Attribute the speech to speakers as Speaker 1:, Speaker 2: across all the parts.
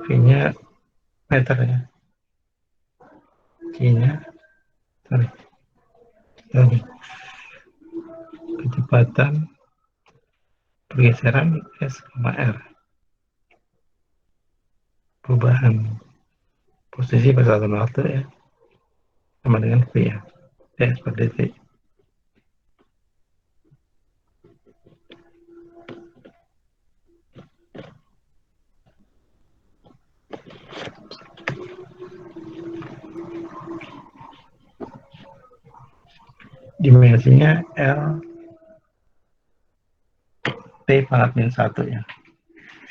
Speaker 1: V-nya meter ya. G-nya, kecepatan pergeseran S, R. Perubahan posisi pada satu waktu ya, sama dengan V ya. S per detik. Dimensinya L T pangkat min 1 ya.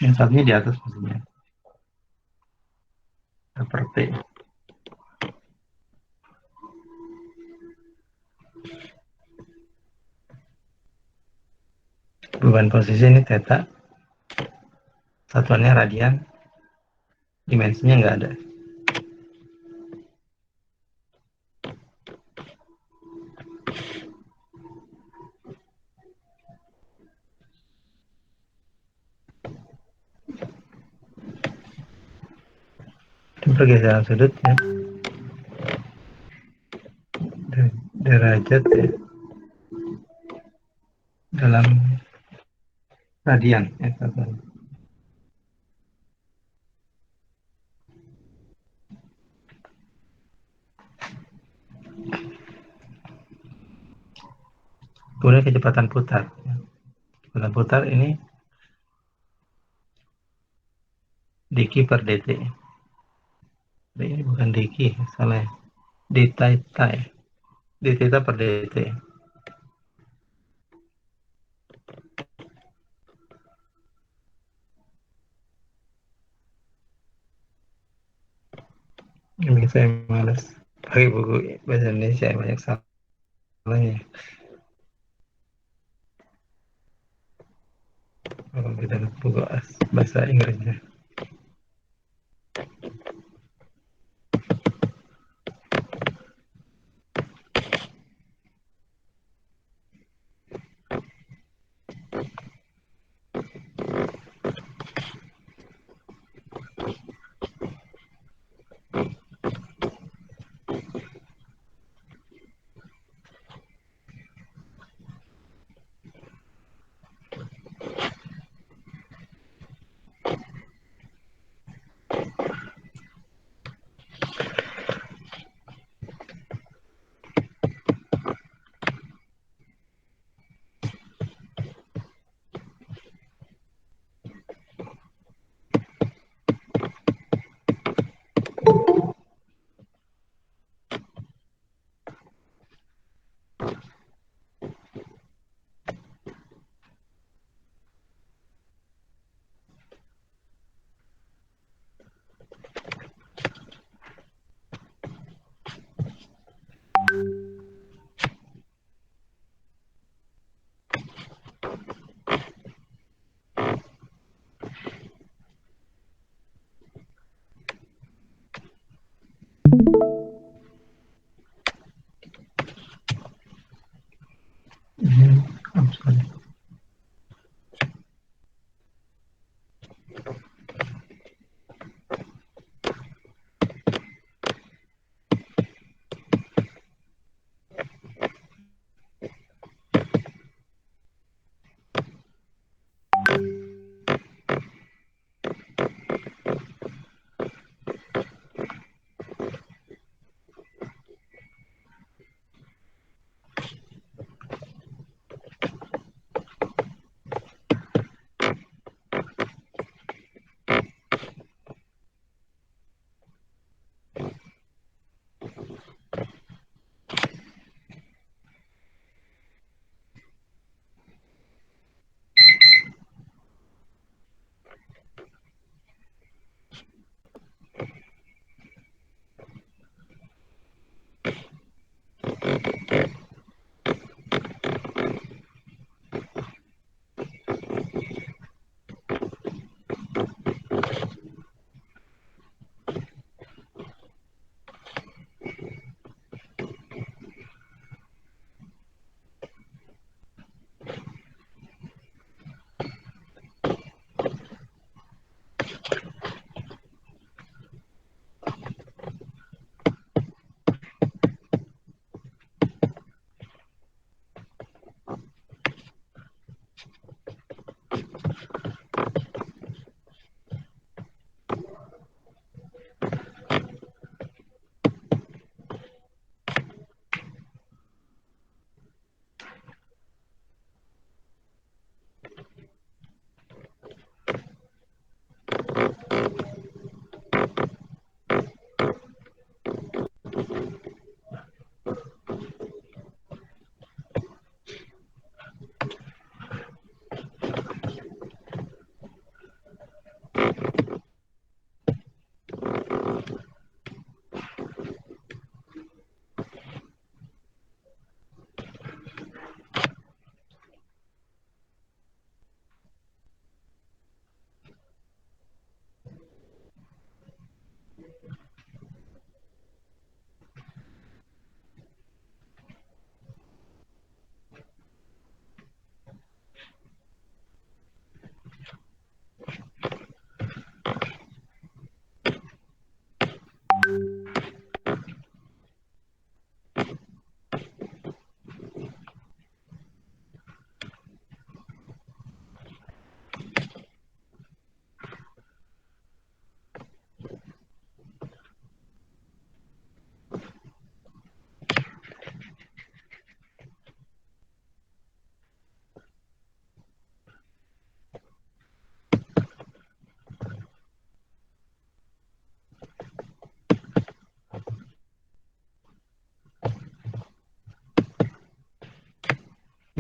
Speaker 1: Min 1-nya di atas maksudnya. Per T. Perubahan posisi ini theta. Satuannya radian. Dimensinya nggak ada. Pergeseran sudut ya. Derajat ya. Dalam radian ya, satuan. Kemudian kecepatan putar. Kecepatan putar ini dq per dt. Ini bukan dq, salah. D theta ya. D theta per dt. Ini saya malas pakai buku bahasa Indonesia, banyak salahnya. Kalau kita buku bahasa Inggrisnya.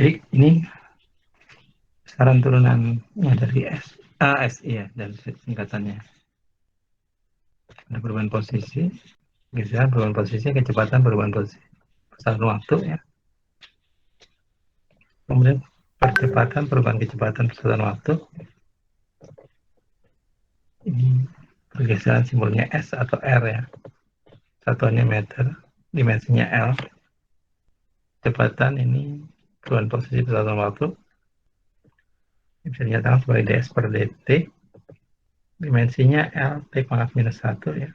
Speaker 1: Jadi ini saran turunannya dari S ya, dan singkatannya. Ada perubahan posisi, geseran perubahan posisi, kecepatan perubahan posisi, persamaan waktu ya. Kemudian percepatan perubahan kecepatan persamaan waktu. Ini pergeseran simbolnya S atau R ya. Satuannya meter, dimensinya L. Kecepatan ini perubahan posisi persamaan waktu. Bisa dinyatakan sebagai ds per dt. Dimensinya L T pangkat minus 1 ya.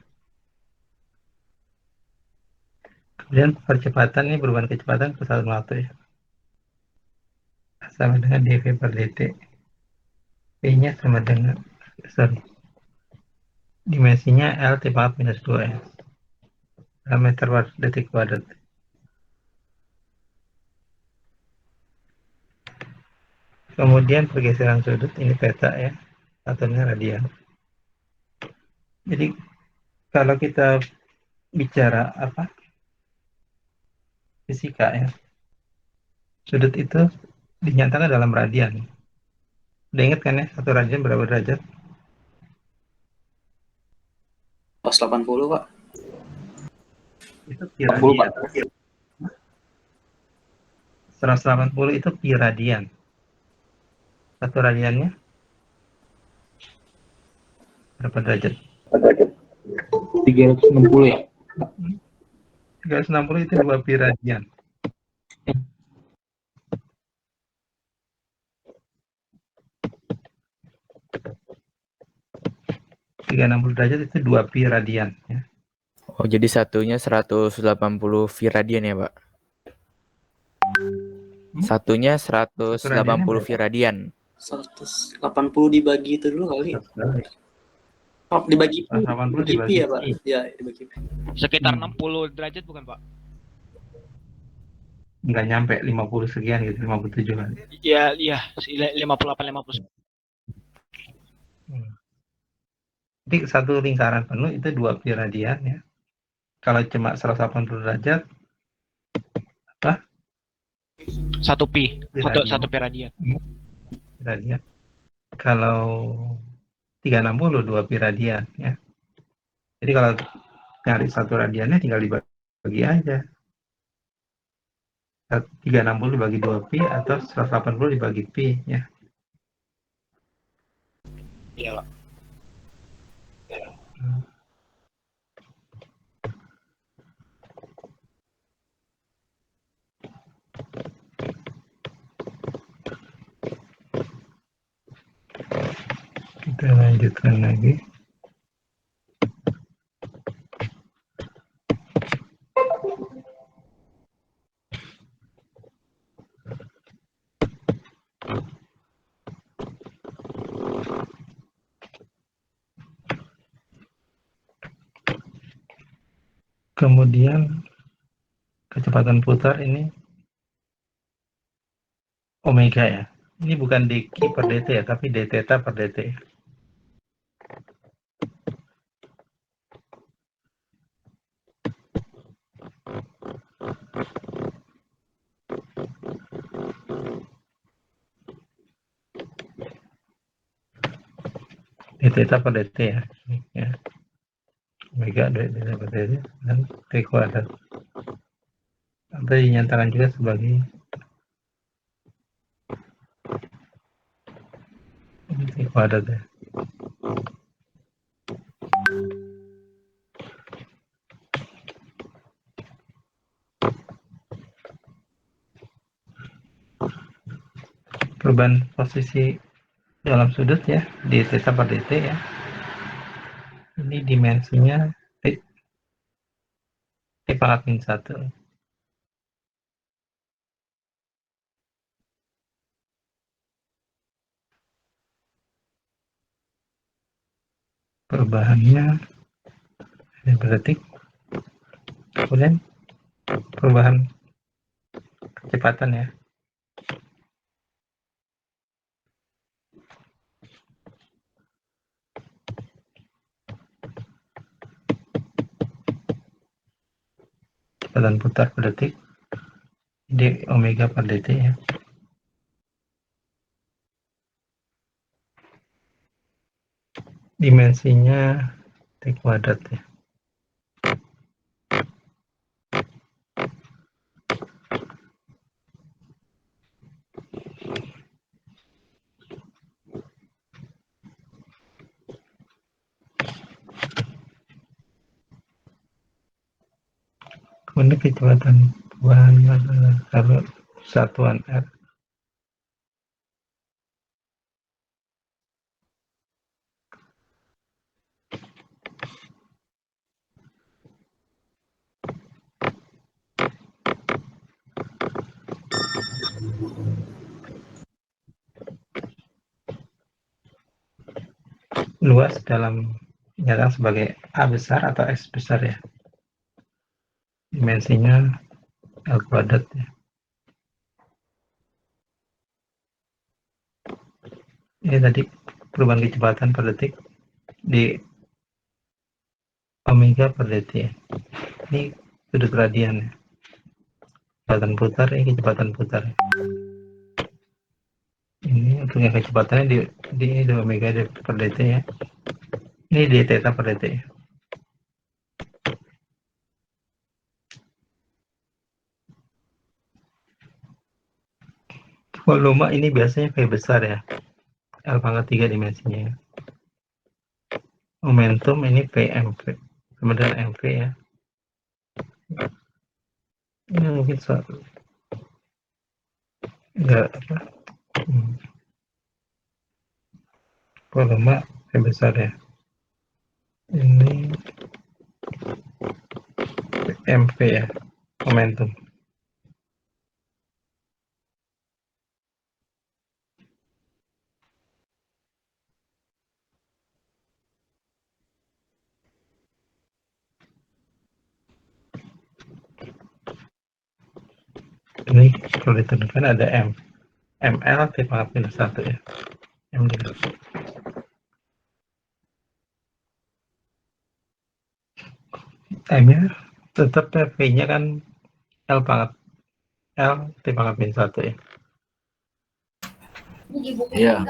Speaker 1: Kemudian percepatan ini perubahan kecepatan persamaan waktu ya. Sama dengan dv per dt. P-nya sama dengan, dimensinya L T pangkat minus 2 ya. Meter per detik kuadrat. Kemudian pergeseran sudut ini peta ya, satunya radian. Jadi kalau kita bicara fisika ya, sudut itu dinyatakan dalam radian. Udah ingat kan ya, satu radian berapa derajat?
Speaker 2: Pas 80, Pak.
Speaker 1: Itu pi radian. 180 itu pi radian. Satu radiannya berapa derajat?
Speaker 3: 360 ya?
Speaker 1: 360 itu 2 pi radian. Tiga 60 derajat itu 2 pi radian ya.
Speaker 3: Oh, jadi satunya 180 V radian ya, Pak? Satunya 180 V radian.
Speaker 2: 180 dibagi itu dulu kali. Oh, dibagi pi.
Speaker 1: 180
Speaker 2: Dibagi pi ya, Pak? Ya, dibagi pi.
Speaker 4: Sekitar 60 derajat bukan, Pak?
Speaker 1: Nggak nyampe 50 sekian gitu, 57 kan.
Speaker 4: Iya, 58 50.
Speaker 1: Jadi satu lingkaran penuh itu 2 pi radian ya. Kalau cuma 180 derajat apa?
Speaker 4: 1 pi. 1 pi radian.
Speaker 1: Radian. Kalau 360 2 pi radian ya. Jadi kalau nyari satu radiannya tinggal dibagi aja. 360 dibagi 2 pi atau 180 dibagi pi ya.
Speaker 4: Iya, Pak.
Speaker 1: Kita lanjutkan lagi. Kemudian kecepatan putar ini omega ya. Ini bukan dq per dt ya, tapi d theta per dt. D theta per dt ya. Omega d theta per dt dan t kuadrat. Atau dinyatakan juga sebagai t kuadrat ya. Perubahan posisi dalam sudut ya, d theta per dt ya. Ini dimensinya t pangkat min 1. Perubahannya per detik. Kemudian perubahan kecepatan ya. Kecepatan putar per detik, d omega per dt ya. dimensinya T kuadrat ya. Kemudian kecepatan buahnya adalah kalau satuan R. Luas dalam nyata sebagai A besar atau S besar ya. Dimensinya L kuadrat ya. Ini tadi perubahan kecepatan per detik di omega per detik ya. Ini sudut radian ya. Kecepatan putar, ini kecepatan putar. Ini untuk yang kecepatannya di omega per detik ya. Ini di theta per detik ya. Volume ini biasanya V besar ya. L pangkat 3 dimensinya ya. Momentum ini PMV sama dengan MV ya. Ini mungkin enggak apa volume V besar ya. Ini MV ya, momentum. Ini kalau ditentukan ada ML T pangkat minus 1 ya. M dulu. M-nya tetap V-nya kan L T pangkat minus 1 ya.
Speaker 3: Iya.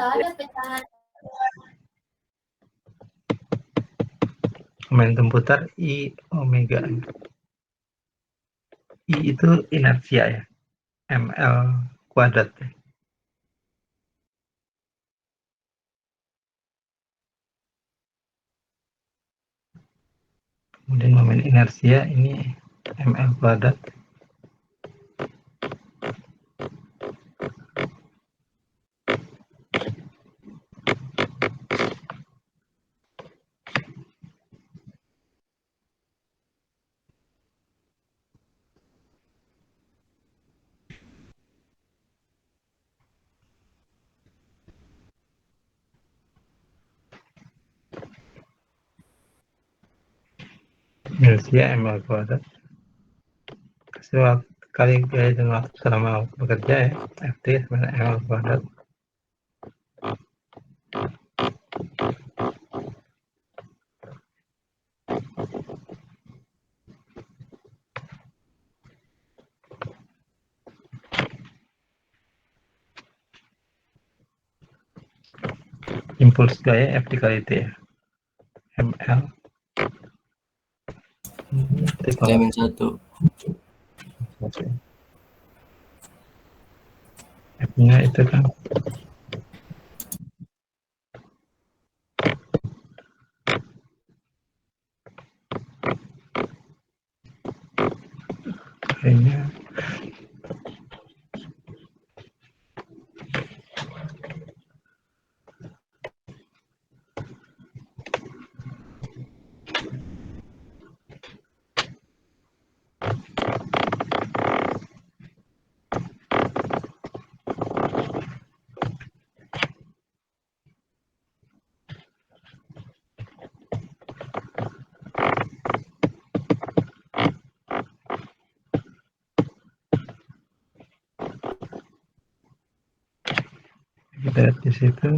Speaker 1: Momentum putar I omega. I itu inersia ya. ML kuadrat ya. Kemudian momen inersia ini ML kuadrat. Inersia ML kuadrat. Kali gaya dengan waktu selama bekerja ya, FT sama ML kuadrat. Impuls gaya F dikali T ya. ML
Speaker 2: T-1.
Speaker 1: F-nya itu kan kayaknya kita lihat di situ.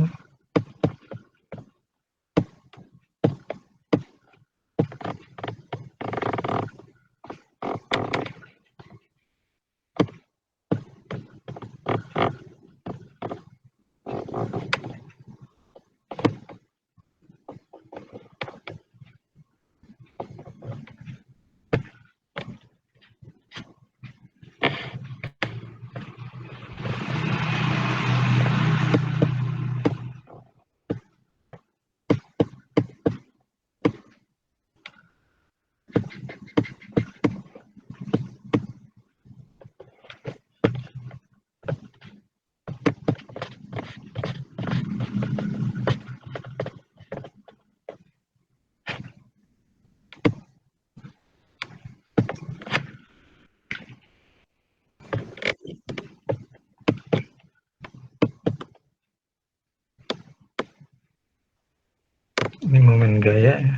Speaker 1: gaya ya.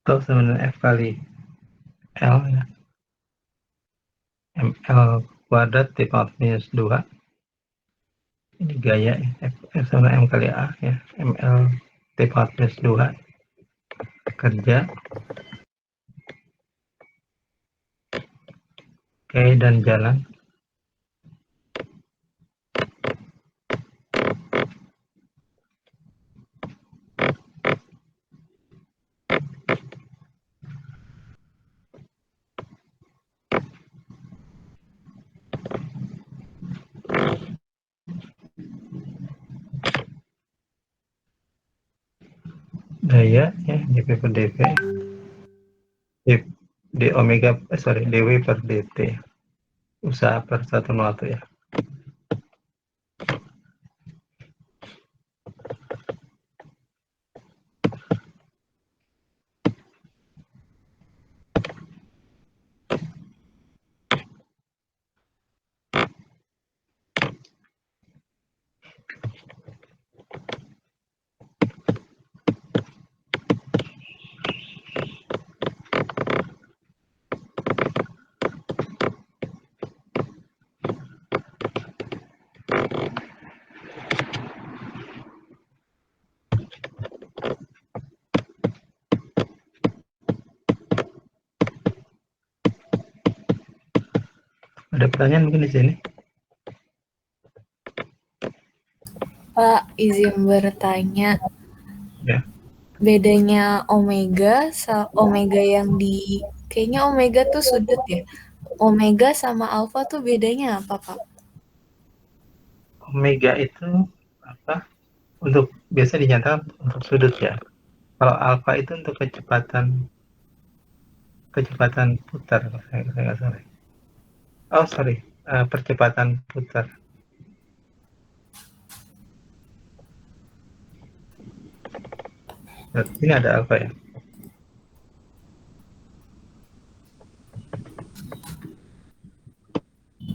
Speaker 1: Atau sebenarnya F kali L ya. ML kuadrat T pangkat minus 2. Ini gaya ya. F sama M kali A ya. ML T pangkat minus 2. Kerja. Oke, dan jalan. Daya ya, dP per dV. D omega, dW per dt. Usaha per satuan waktu ya. Ada pertanyaan mungkin di sini?
Speaker 5: Pak, izin bertanya.
Speaker 1: Ya.
Speaker 5: Bedanya omega omega yang kayaknya omega tuh sudut ya. Omega sama alfa tuh bedanya apa, Pak?
Speaker 1: Omega itu apa? Untuk biasa dinyatakan untuk sudut ya. Kalau alfa itu untuk kecepatan putar, saya nggak salah. Oh sorry, percepatan putar. Nah, ini ada alfa ya.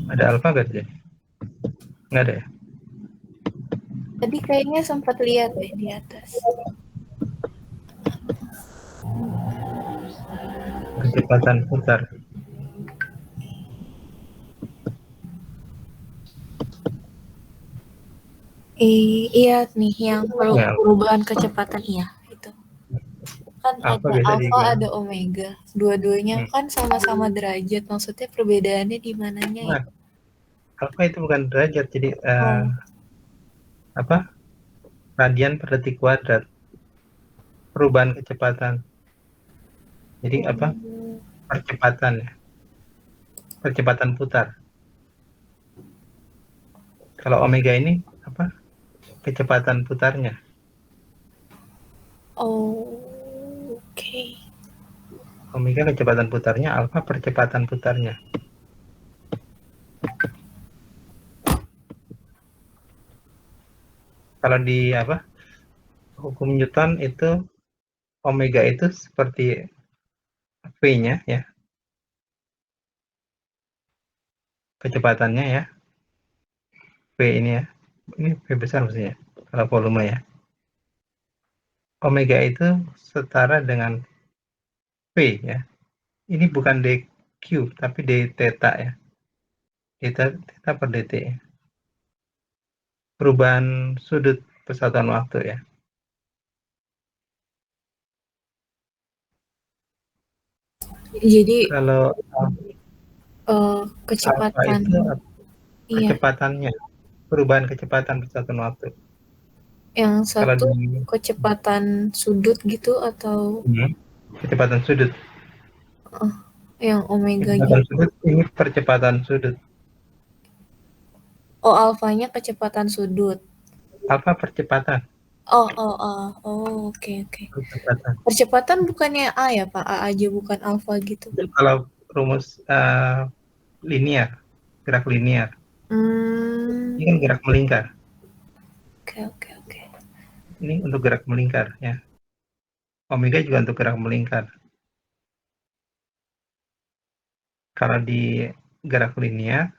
Speaker 1: Ada alfa nggak sih? Nggak ada ya?
Speaker 5: Tadi kayaknya sempat lihat deh di atas.
Speaker 1: Kecepatan putar.
Speaker 5: Iya nih yang
Speaker 1: Ya.
Speaker 5: perubahan kecepatan iya itu. Kan
Speaker 1: Alfa
Speaker 5: ada
Speaker 1: biasa
Speaker 5: alfa,
Speaker 1: juga.
Speaker 5: ada omega. Dua-duanya kan sama-sama derajat. Maksudnya perbedaannya di mananya ya?
Speaker 1: Nah, alfa itu bukan derajat, jadi apa? Radian per detik kuadrat. Perubahan kecepatan. Jadi apa? Percepatan ya. Percepatan putar. Kalau omega ini apa? Kecepatan putarnya.
Speaker 5: Oh, oke.
Speaker 1: Omega kecepatan putarnya, alfa percepatan putarnya. Kalau di apa? Hukum Newton itu omega itu seperti V-nya ya. Kecepatannya ya. V ini ya. Ini V besar maksudnya. Kalau volume ya. Omega itu setara dengan V ya. Ini bukan dq tapi d theta ya. Theta per dt ya. Perubahan sudut persatuan waktu ya.
Speaker 5: Jadi
Speaker 1: Kalau
Speaker 5: kecepatan
Speaker 1: itu
Speaker 5: iya.
Speaker 1: kecepatannya, perubahan kecepatan persatuan waktu.
Speaker 5: Yang
Speaker 1: Kalau
Speaker 5: satu
Speaker 1: di
Speaker 5: kecepatan sudut gitu atau
Speaker 1: kecepatan sudut.
Speaker 5: yang omeganya?
Speaker 1: Kecepatan sudut ini percepatan sudut.
Speaker 5: Oh, alfanya kecepatan sudut.
Speaker 1: Alfa percepatan.
Speaker 5: Oke.
Speaker 1: Percepatan.
Speaker 5: Percepatan bukannya A ya, Pak? A aja bukan alfa gitu.
Speaker 1: Itu kalau rumus linear, gerak linear. Ini kan gerak melingkar.
Speaker 5: Oke.
Speaker 1: Ini untuk gerak melingkar ya. Omega juga untuk gerak melingkar. Kalau di gerak linear,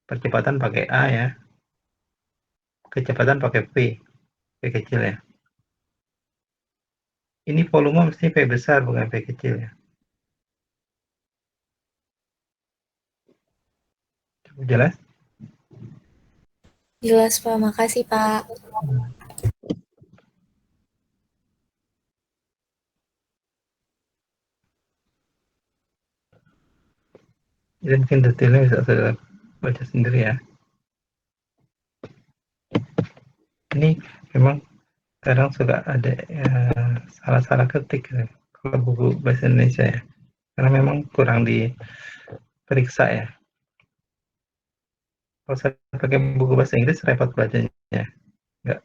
Speaker 1: percepatan pakai A ya. Kecepatan pakai V kecil ya. Ini volume mesti V besar bukan V kecil ya. Cukup jelas?
Speaker 5: Jelas Pak, makasih Pak.
Speaker 1: Jadi mungkin detailnya bisa saudara baca sendiri ya. Ini memang kadang suka ada salah-salah ketik ya, kalau buku bahasa Indonesia ya. Karena memang kurang diperiksa ya. Kalau saya pakai buku bahasa Inggris repot bacanya. Enggak.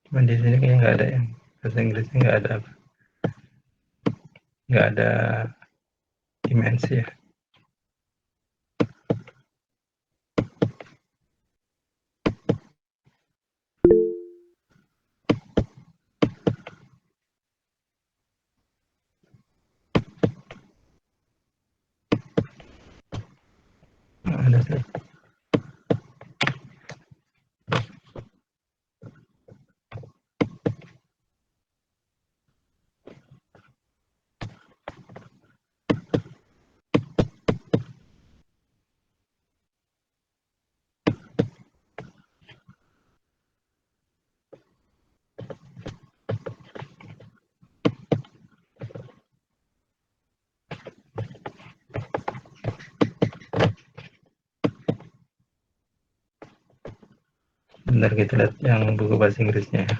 Speaker 1: Cuman di sini kayaknya nggak ada yang bahasa Inggrisnya nggak ada dimensi ya. Nggak ada sih. Bentar kita lihat yang buku bahasa Inggrisnya ya.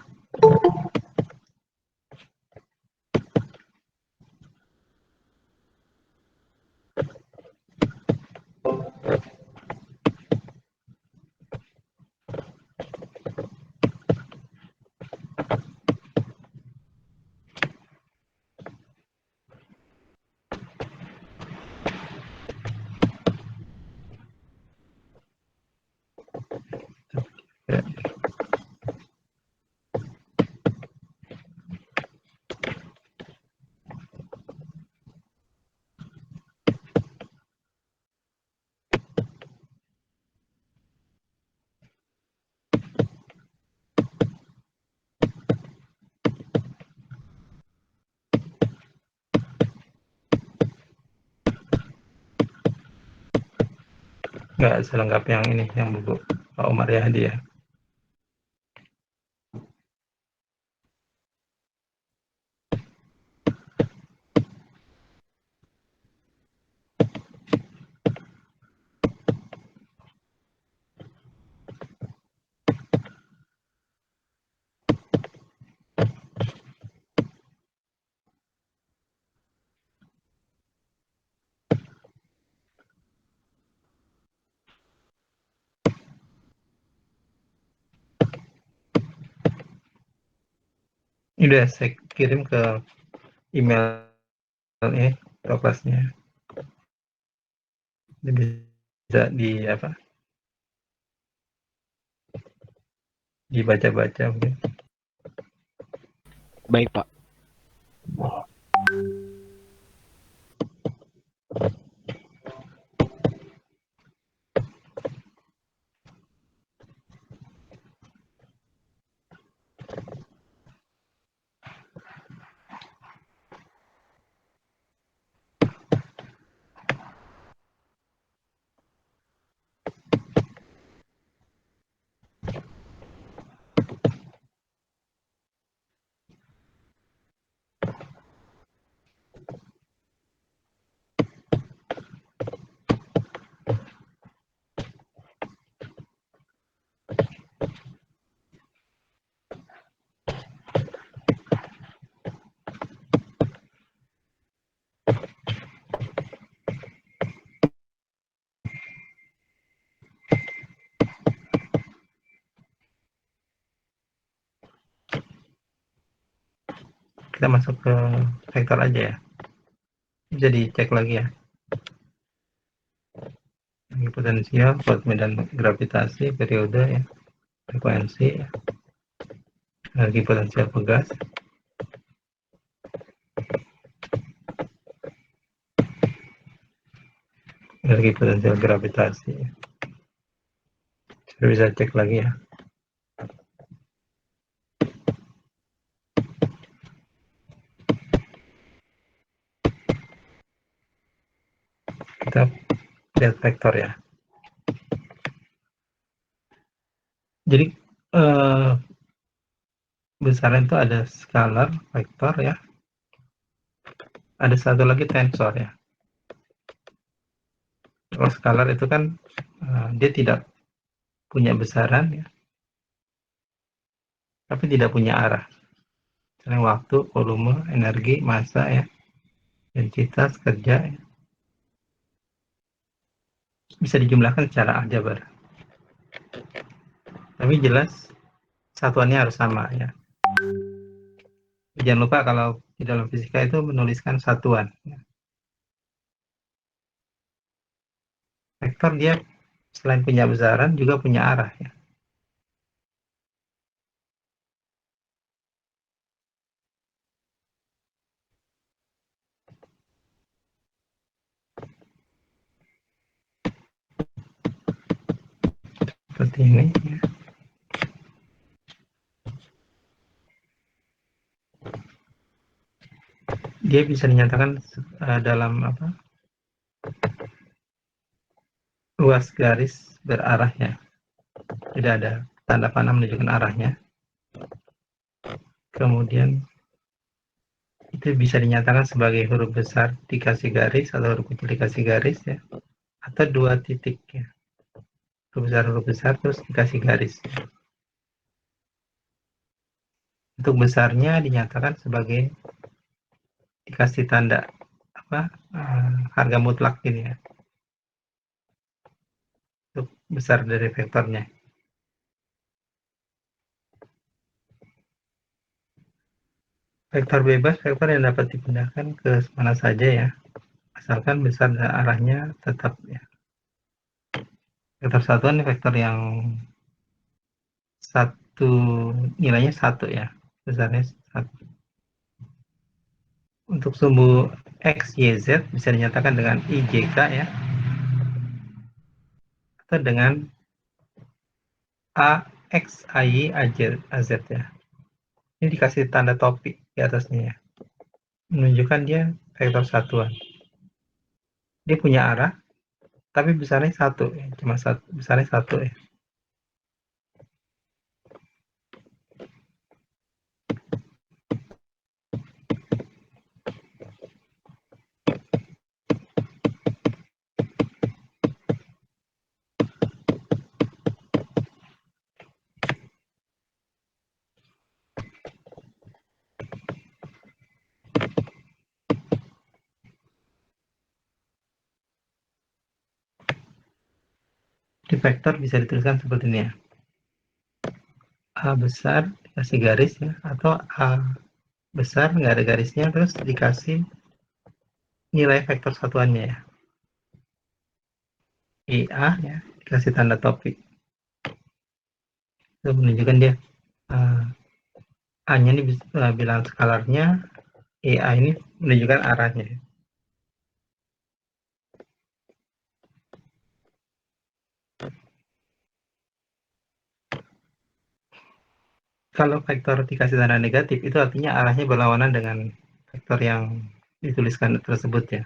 Speaker 1: Ya. Nggak selengkap yang ini, yang buku Pak Umar Yahdi ya. Ini udah saya kirim ke email ini kelasnya. Ini bisa dibaca-baca mungkin.
Speaker 4: Baik, Pak.
Speaker 1: kita masuk ke vektor aja ya. Bisa dicek lagi ya. Energi potensial, kuat medan gravitasi, periode ya, frekuensi ya. Energi potensial pegas. Energi potensial gravitasi. Saya bisa cek lagi ya. Kita lihat vektor ya. Jadi besaran itu ada skalar, vektor ya. Ada satu lagi tensor ya. Kalau skalar itu kan dia tidak punya besaran ya, tapi tidak punya arah. Misalnya waktu, volume, energi, massa ya, densitas, kerja ya. Bisa dijumlahkan secara aljabar. Tapi jelas satuannya harus sama ya. Jangan lupa kalau di dalam fisika itu menuliskan satuan. Vektor dia selain punya besaran juga punya arah ya. Seperti ini ya. Dia bisa dinyatakan dalam apa? Luas garis berarah ya. Tidak ada tanda panah menunjukkan arahnya. Kemudian itu bisa dinyatakan sebagai huruf besar dikasih garis atau huruf kecil dikasih garis ya. Atau dua titik ya. Huruf besar terus dikasih garis. Untuk besarnya dinyatakan sebagai dikasih tanda apa harga mutlak ini ya. Untuk besar dari vektornya. Vektor bebas vektor yang dapat dipindahkan ke mana saja ya, asalkan besar dan arahnya tetap ya. Vektor satuan ini vektor yang satu nilainya 1 ya, besarnya 1. Untuk sumbu X, Y, Z bisa dinyatakan dengan IJK ya, atau dengan AX, AY, AZ ya. Ini dikasih tanda topi di atasnya ya, menunjukkan dia vektor satuan. Dia punya arah, tapi besarnya 1 ya, cuma besarnya 1 ya. Di vektor bisa dituliskan seperti ini ya. A besar dikasih garis ya, atau A besar nggak ada garisnya terus dikasih nilai vektor satuannya ya. IA ya, dikasih tanda topi. Itu menunjukkan dia A-nya ini bilang skalarnya, IA ini menunjukkan arahnya. Kalau vektor dikasih tanda negatif, itu artinya arahnya berlawanan dengan vektor yang dituliskan tersebut ya.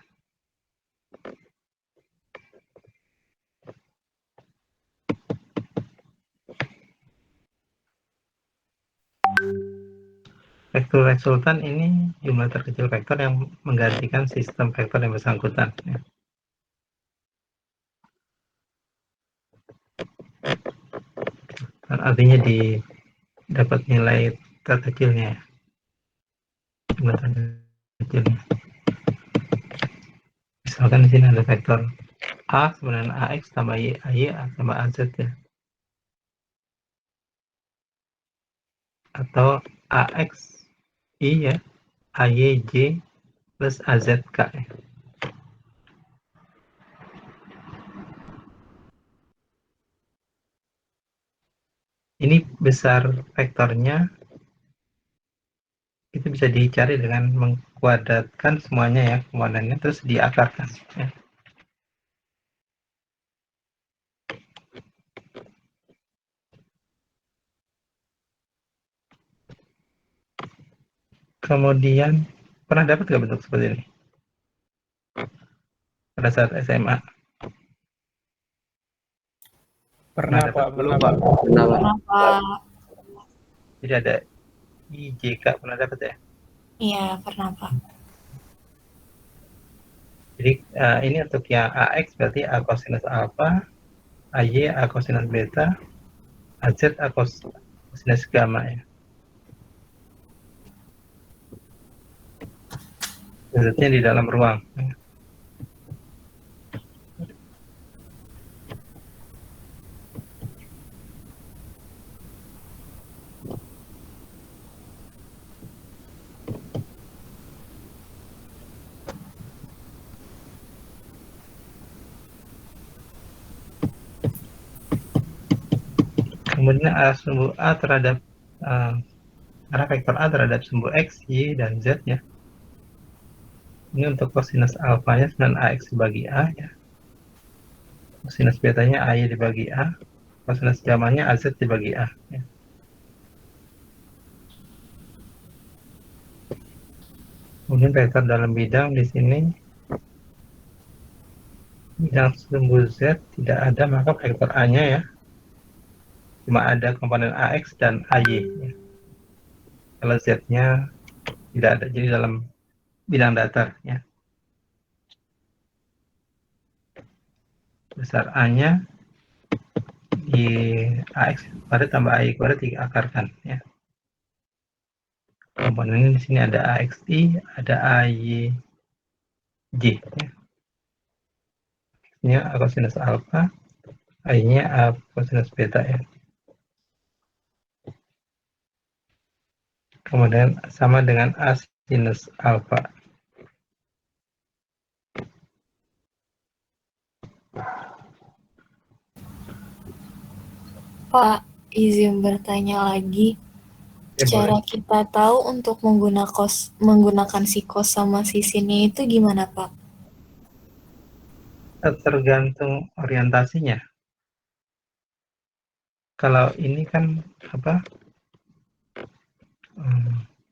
Speaker 1: Vektor resultan ini jumlah terkecil vektor yang menggantikan sistem vektor yang bersangkutan. Ya. Dan artinya dapat nilai terkecilnya. Jumlah terkecilnya. Misalkan di sini ada vektor A sebenarnya AX tambah AY tambah AZ ya. Atau AX I ya, AYJ plus AZK ya. Ini besar vektornya itu bisa dicari dengan mengkuadratkan semuanya ya, komponennya terus diakarkan ya. Kemudian pernah dapat nggak bentuk seperti ini pada saat SMA?
Speaker 6: Pernah
Speaker 1: dapat?
Speaker 6: Pak,
Speaker 2: Belum,
Speaker 6: pernah
Speaker 2: Pak.
Speaker 6: Pak.
Speaker 2: Kenapa?
Speaker 5: Kenapa?
Speaker 1: Jadi ada IJK, pernah dapat ya?
Speaker 5: Iya, pernah Pak.
Speaker 1: Jadi ini untuk yang AX berarti A kosinus alfa, AY A kosinus beta, AZ A kosinus gamma ya. Z-nya di dalam ruang. Kemudian sumbu A terhadap arah vektor A terhadap sumbu X, Y, dan Z ya. Ini untuk kosinus alfanya 9AX dibagi A ya. Kosinus betanya AY dibagi A. Kosinus gamanya AZ dibagi A ya. Kemudian vektor dalam bidang di sini bidang sumbu Z tidak ada, maka vektor A-nya ya cuma ada komponen AX dan AY ya. Kalau Z-nya tidak ada, jadi dalam bidang datar ya. Besar A-nya di AX kuadrat tambah AY kuadrat diakarkan ya. Komponennya di sini ada AXI, ada AYJ ya. Ini A kosinus alfa, A-nya A kosinus beta ya. Kemudian sama dengan A sinus alfa.
Speaker 5: Pak, izin bertanya lagi.
Speaker 1: Ya,
Speaker 5: Cara
Speaker 1: boleh.
Speaker 5: kita tahu untuk menggunakan si cos sama si sinnya itu gimana, Pak?
Speaker 1: Tergantung orientasinya. Kalau ini kan apa?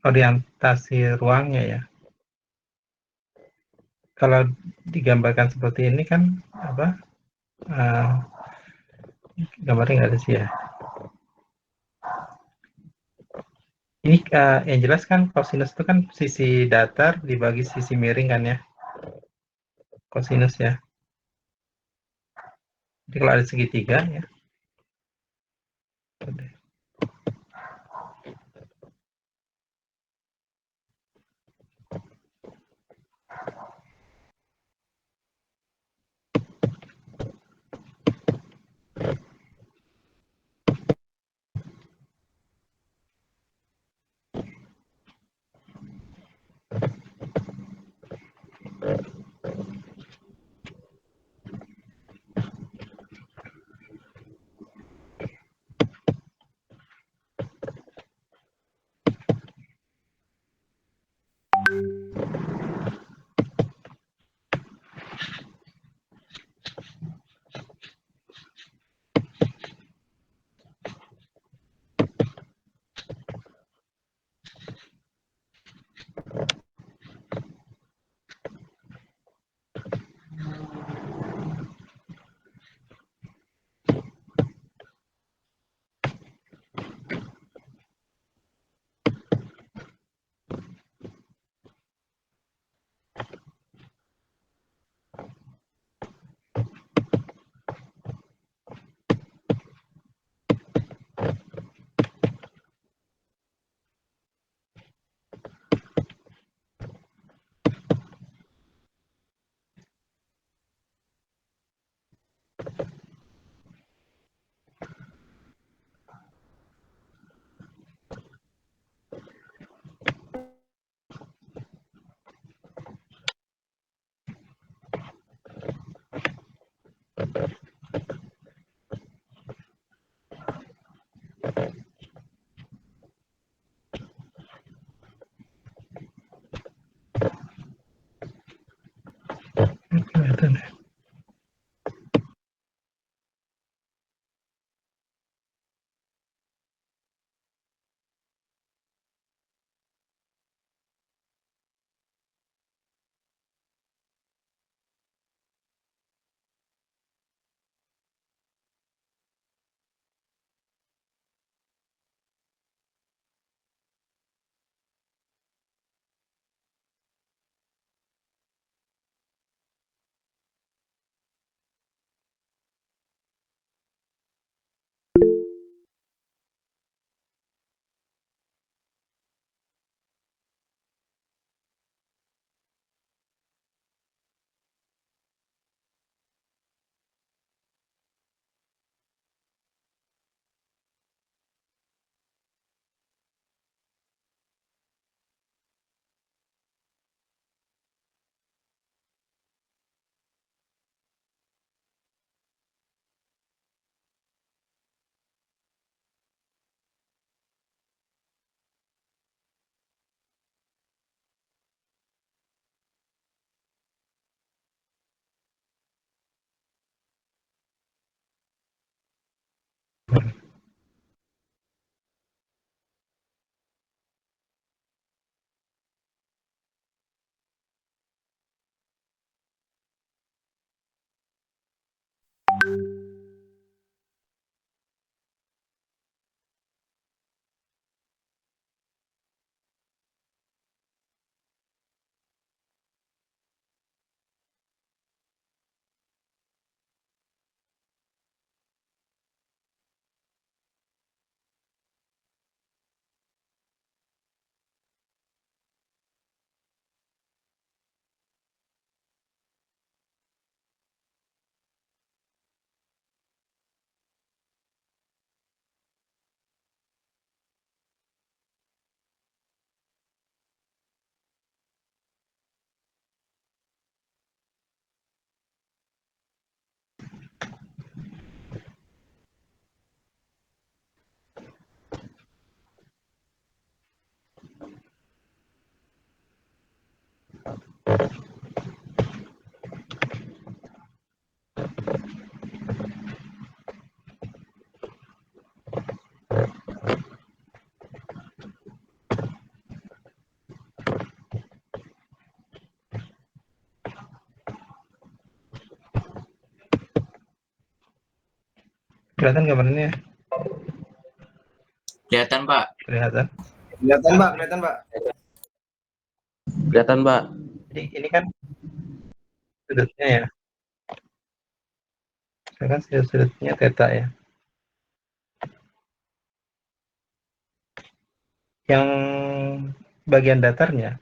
Speaker 1: Orientasi ruangnya ya. Kalau digambarkan seperti ini kan apa? Gambarnya nggak ada sih ya. Ini yang jelas kan kosinus itu kan sisi datar dibagi sisi miring kan ya. Kosinus ya. Jadi kalau ada segitiga ya. Kelihatan gambarnya?
Speaker 3: Kelihatan, Pak.
Speaker 1: Kelihatan.
Speaker 7: Kelihatan, Pak. Kelihatan, Pak.
Speaker 3: Kelihatan, Pak.
Speaker 1: Jadi ini kan sudutnya ya. Sekarang sudutnya theta ya. Yang bagian datarnya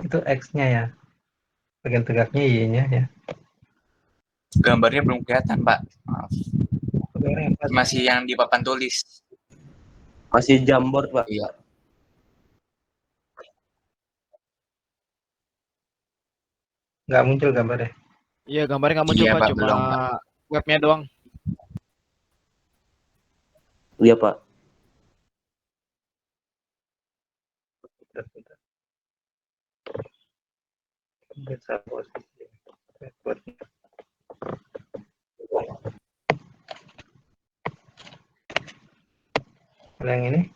Speaker 1: itu X-nya ya. Bagian tegaknya Y-nya ya.
Speaker 3: Gambarnya belum kelihatan, Pak. Maaf.
Speaker 1: Gambarnya apa?
Speaker 3: Masih yang di papan tulis.
Speaker 7: Masih jamboard, Pak.
Speaker 3: Iya.
Speaker 1: Nggak muncul gambarnya.
Speaker 4: Iya, gambarnya nggak muncul,
Speaker 3: Iya,
Speaker 4: Pak.
Speaker 3: Pak,
Speaker 4: Cuma
Speaker 3: belum, Pak.
Speaker 4: webnya doang.
Speaker 7: Iya, Pak.
Speaker 1: Bentar. Bisa posisi. Kalau yang ini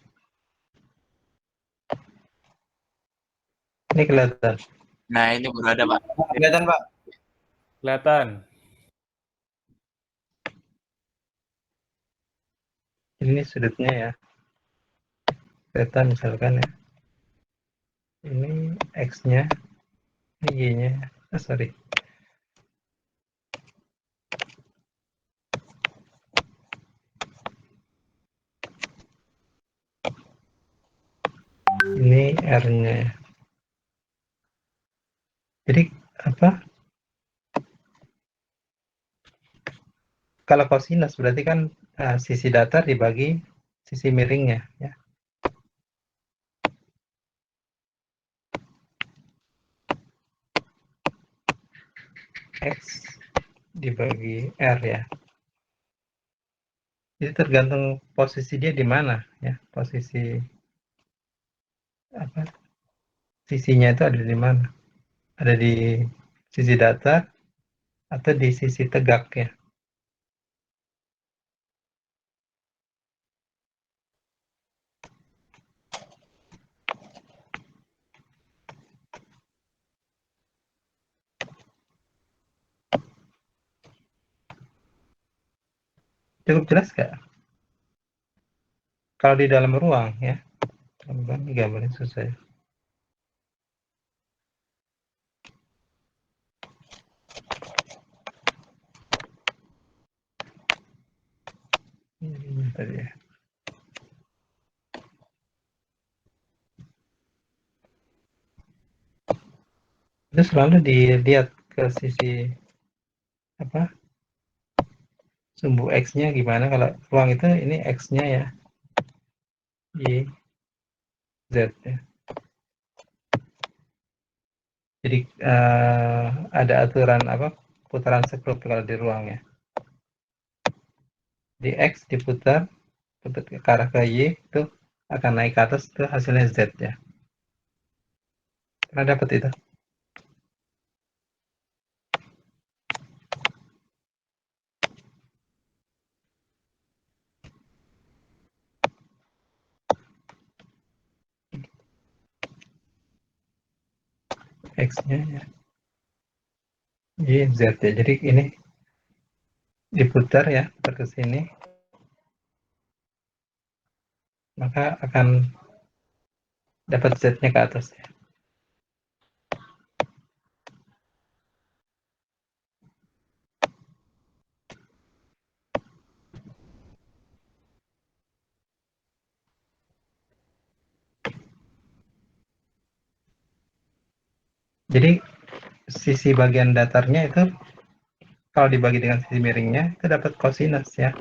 Speaker 1: kelihatan.
Speaker 3: Nah, ini baru ada, Pak.
Speaker 7: Kelihatan, Pak.
Speaker 6: Kelihatan.
Speaker 1: Ini sudutnya ya. Theta misalkan ya. Ini X-nya, ini Y-nya. Sorry. Ini R-nya ya. Jadi apa? Kalau kosinus berarti kan sisi datar dibagi sisi miringnya ya. X dibagi R ya. Jadi tergantung posisi dia di mana ya. Posisi apa? Sisinya itu ada di mana? Ada di sisi datar atau di sisi tegak ya. Cukup jelas nggak? Kalau di dalam ruang ya, ini gambarnya susah ya. Ini tadi ya. Itu selalu dilihat ke sisi apa? Sumbu X-nya gimana kalau ruang itu ini X-nya ya. Y, Z ya. Jadi ada aturan apa putaran sekrup kalau di ruang ya. Di X diputar ke arah ke Y itu akan naik ke atas itu hasilnya Z ya. Pernah dapat itu? X-nya ya. Y, Z ya. Jadi ini diputar ya, putar ke sini. Maka akan dapat Z-nya ke atas ya. Jadi sisi bagian datarnya itu kalau dibagi dengan sisi miringnya itu dapat kosinus ya.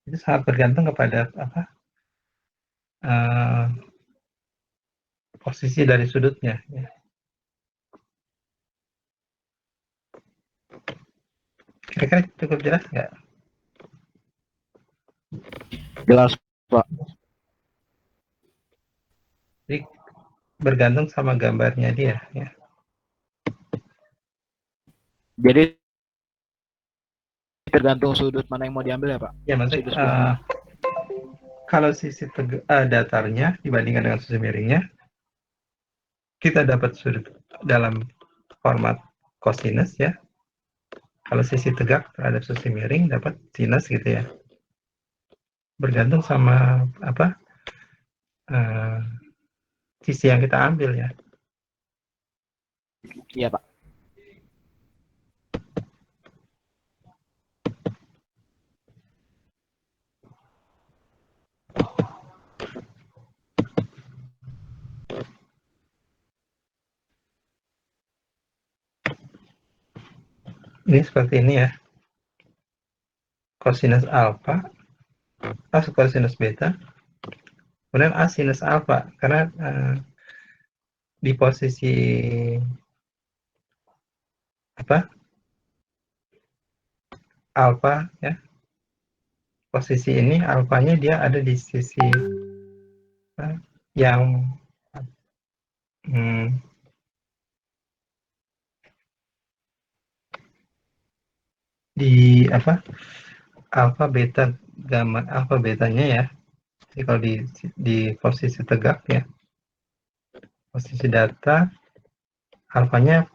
Speaker 1: Itu sangat bergantung kepada apa posisi dari sudutnya. Ya. Kira-kira cukup jelas nggak?
Speaker 4: Jelas, Pak.
Speaker 1: Jadi bergantung sama gambarnya dia. Ya.
Speaker 4: Jadi tergantung sudut mana yang mau diambil ya, Pak?
Speaker 1: Ya maksudnya kalau sisi datarnya dibandingkan dengan sisi miringnya, kita dapat sudut dalam format kosinus ya. Kalau sisi tegak terhadap sisi miring dapat sinus gitu ya. Bergantung sama apa sisi yang kita ambil ya.
Speaker 4: Iya, Pak.
Speaker 1: Ini seperti ini ya. Kosinus alfa, kosinus beta, kemudian A sinus alfa, karena di posisi apa alfa ya, posisi ini alfanya dia ada di sisi yang di apa alfa beta gamma alfa betanya ya. Jadi kalau di posisi tegak ya, posisi data alfanya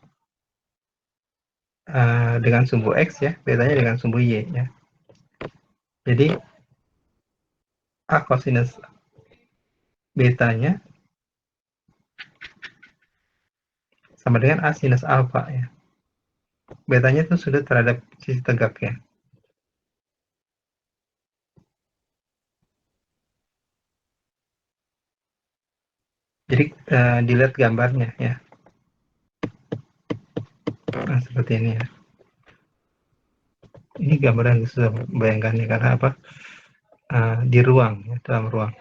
Speaker 1: dengan sumbu X ya, betanya dengan sumbu Y ya. Jadi A kosinus betanya sama dengan A sinus alfa ya. Betanya itu sudah terhadap sisi tegak ya. Jadi dilihat gambarnya ya. Nah, seperti ini ya. Ini gambaran sudah bayangkan ya, karena apa? Di ruang ya, dalam ruang.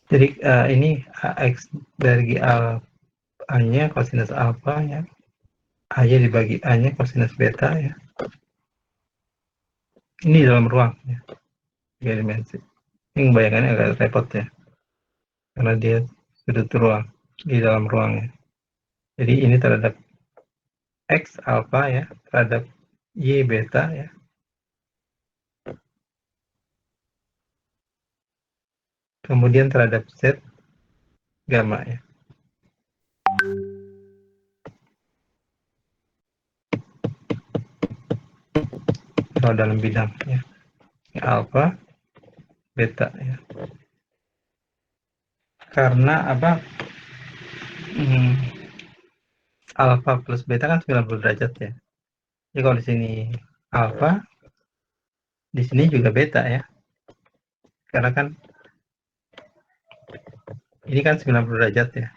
Speaker 1: Jadi ini AX dari A-nya kosinus alfa ya. A-nya dibagi A-nya kosinus beta ya. Ini dalam ruang ya. 3 dimensi. Ini bayangannya agak repot ya. Karena dia sudut ruang, di dalam ruang ya. Jadi ini terhadap X alfa ya, terhadap Y beta ya. Kemudian terhadap Z gamma ya. Kalau dalam bidang ya. Alfa beta ya. Karena apa? Alfa plus beta kan 90 derajat ya. Jadi kalau di sini alfa, di sini juga beta ya. Karena kan ini kan 90 derajat ya.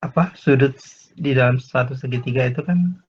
Speaker 1: Apa sudut di dalam satu segitiga itu kan